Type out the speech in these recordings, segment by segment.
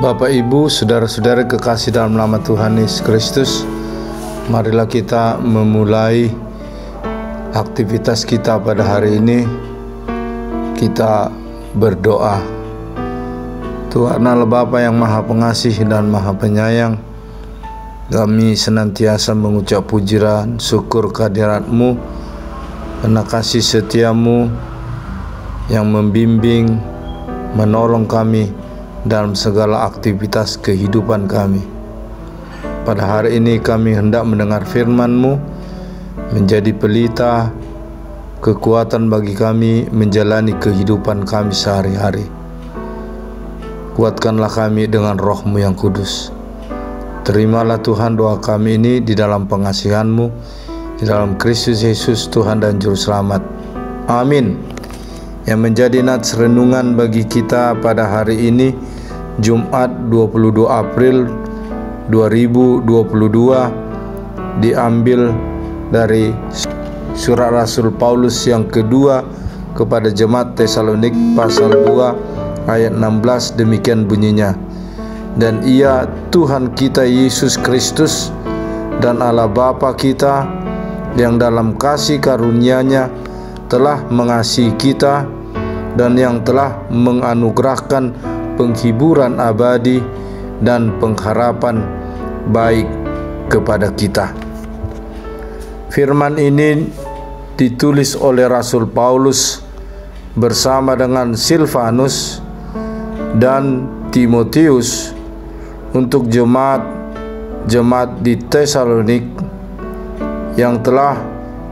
Bapak, Ibu, saudara-saudara kekasih dalam nama Tuhan Yesus Kristus, marilah kita memulai aktivitas kita pada hari ini. Kita berdoa. Tuhan Allah Bapa yang Maha Pengasih dan Maha Penyayang, kami senantiasa mengucap puji dan syukur kehadirat-Mu karena kasih setia-Mu yang membimbing, menolong kami dalam segala aktivitas kehidupan kami. Pada hari ini kami hendak mendengar firman-Mu, menjadi pelita kekuatan bagi kami menjalani kehidupan kami sehari-hari. Kuatkanlah kami dengan Roh-Mu yang kudus. Terimalah Tuhan doa kami ini di dalam pengasihan-Mu, di dalam Kristus Yesus Tuhan dan Juru Selamat. Amin. Yang menjadi nats renungan bagi kita pada hari ini, Jumat 22 April 2022, diambil dari surat Rasul Paulus yang kedua kepada jemaat Tesalonik pasal 2 ayat 16, demikian bunyinya. Dan Ia Tuhan kita Yesus Kristus dan Allah Bapa kita yang dalam kasih karunia-Nya telah mengasihi kita dan yang telah menganugerahkan penghiburan abadi dan pengharapan baik kepada kita. Firman ini ditulis oleh Rasul Paulus bersama dengan Silvanus dan Timotius untuk jemaat di Tesalonik yang telah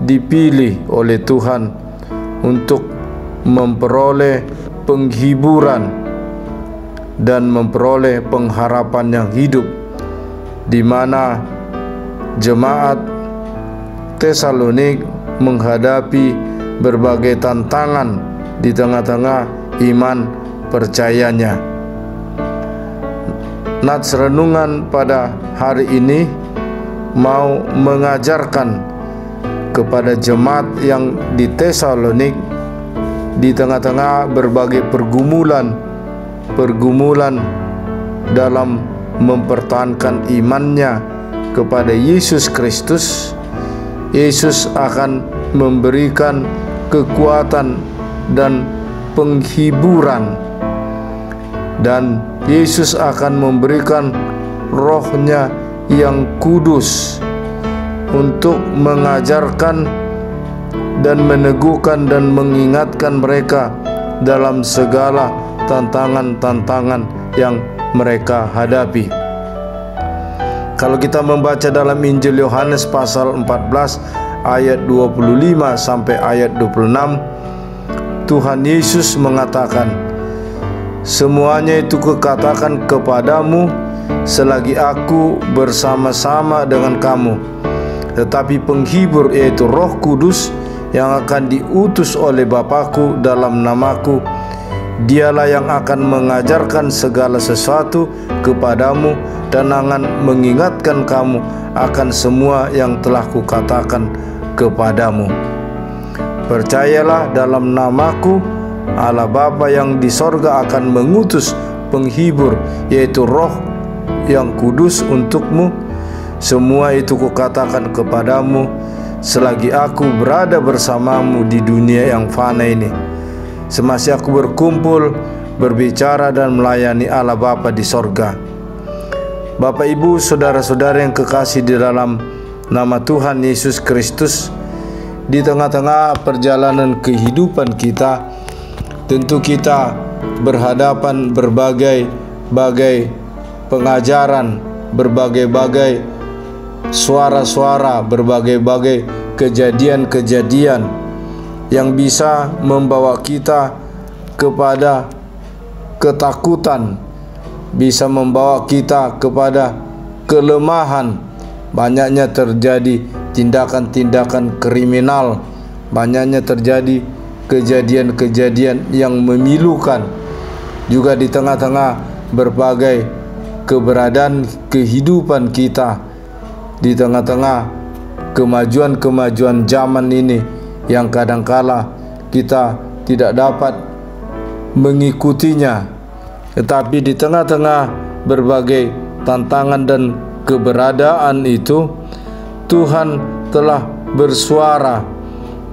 dipilih oleh Tuhan untuk memperoleh penghiburan dan memperoleh pengharapan yang hidup, di mana jemaat Tesalonik menghadapi berbagai tantangan di tengah-tengah iman percayanya. Nats renungan pada hari ini mau mengajarkan kepada jemaat yang di Tesalonik di tengah-tengah berbagai pergumulan dalam mempertahankan imannya kepada Yesus Kristus. Yesus akan memberikan kekuatan dan penghiburan, dan Yesus akan memberikan Roh-Nya yang kudus untuk mengajarkan dan meneguhkan dan mengingatkan mereka dalam segala tantangan-tantangan yang mereka hadapi. Kalau kita membaca dalam Injil Yohanes pasal 14 ayat 25 sampai ayat 26, Tuhan Yesus mengatakan, "Semuanya itu kukatakan kepadamu selagi aku bersama-sama dengan kamu. Tetapi penghibur, yaitu Roh Kudus yang akan diutus oleh Bapakku dalam namaku, Dialah yang akan mengajarkan segala sesuatu kepadamu dan akan mengingatkan kamu akan semua yang telah kukatakan kepadamu. Percayalah dalam namaku, Allah Bapa yang di sorga akan mengutus penghibur, yaitu Roh yang kudus untukmu. Semua itu kukatakan kepadamu selagi aku berada bersamamu di dunia yang fana ini, semasa aku berkumpul, berbicara dan melayani Allah Bapa di sorga." Bapak, Ibu, saudara-saudara yang kekasih di dalam nama Tuhan Yesus Kristus, di tengah-tengah perjalanan kehidupan kita, tentu kita berhadapan berbagai pengajaran, berbagai suara-suara, berbagai kejadian-kejadian yang bisa membawa kita kepada ketakutan, bisa membawa kita kepada kelemahan. Banyaknya terjadi tindakan-tindakan kriminal, banyaknya terjadi kejadian-kejadian yang memilukan. Juga di tengah-tengah berbagai keberadaan kehidupan kita, di tengah-tengah kemajuan-kemajuan zaman ini yang kadangkala kita tidak dapat mengikutinya. Tetapi di tengah-tengah berbagai tantangan dan keberadaan itu, Tuhan telah bersuara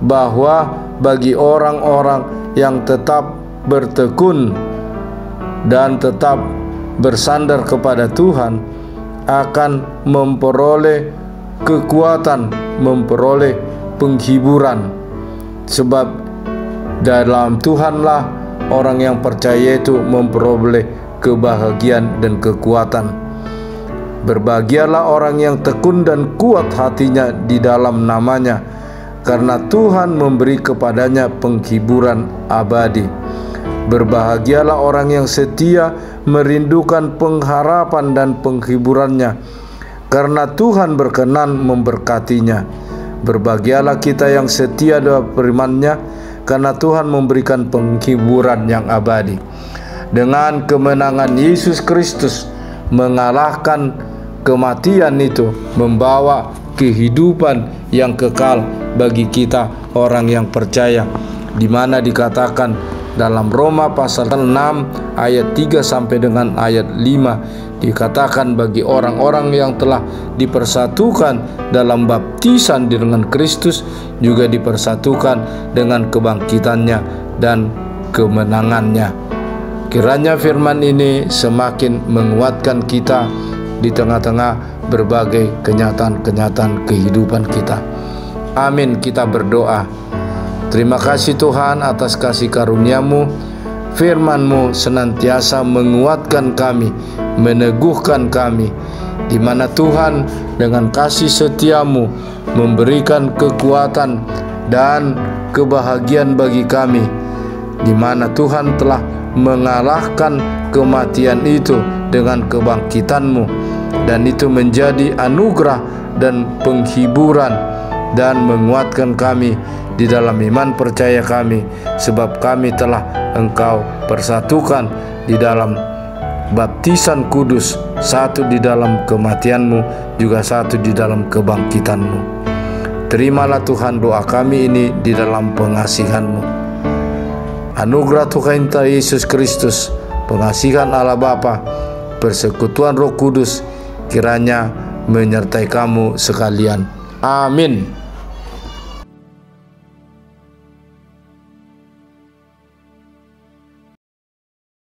bahwa bagi orang-orang yang tetap bertekun dan tetap bersandar kepada Tuhan akan memperoleh kekuatan, memperoleh penghiburan. Sebab dalam Tuhanlah orang yang percaya itu memperoleh kebahagiaan dan kekuatan. Berbahagialah orang yang tekun dan kuat hatinya di dalam namanya, karena Tuhan memberi kepadanya penghiburan abadi. Berbahagialah orang yang setia merindukan pengharapan dan penghiburannya, karena Tuhan berkenan memberkatinya. Berbahagialah kita yang setia dalam firman-Nya, karena Tuhan memberikan penghiburan yang abadi. Dengan kemenangan Yesus Kristus mengalahkan kematian itu, membawa kehidupan yang kekal bagi kita orang yang percaya, di mana dikatakan dalam Roma pasal 6 ayat 3 sampai dengan ayat 5, dikatakan bagi orang-orang yang telah dipersatukan dalam baptisan dengan Kristus juga dipersatukan dengan kebangkitannya dan kemenangannya. Kiranya firman ini semakin menguatkan kita di tengah-tengah berbagai kenyataan-kenyataan kehidupan kita. Amin. Kita berdoa. Terima kasih Tuhan atas kasih karunia-Mu. Firman-Mu senantiasa menguatkan kami, meneguhkan kami, di mana Tuhan dengan kasih setia-Mu memberikan kekuatan dan kebahagiaan bagi kami, di mana Tuhan telah mengalahkan kematian itu dengan kebangkitan-Mu, dan itu menjadi anugerah dan penghiburan dan menguatkan kami di dalam iman percaya kami, sebab kami telah Engkau persatukan di dalam baptisan kudus, satu di dalam kematian-Mu, juga satu di dalam kebangkitan-Mu. Terimalah Tuhan doa kami ini di dalam pengasihan-Mu. Anugerah Tuhan kita Yesus Kristus, pengasihan Allah Bapa, persekutuan Roh Kudus kiranya menyertai kamu sekalian. Amin.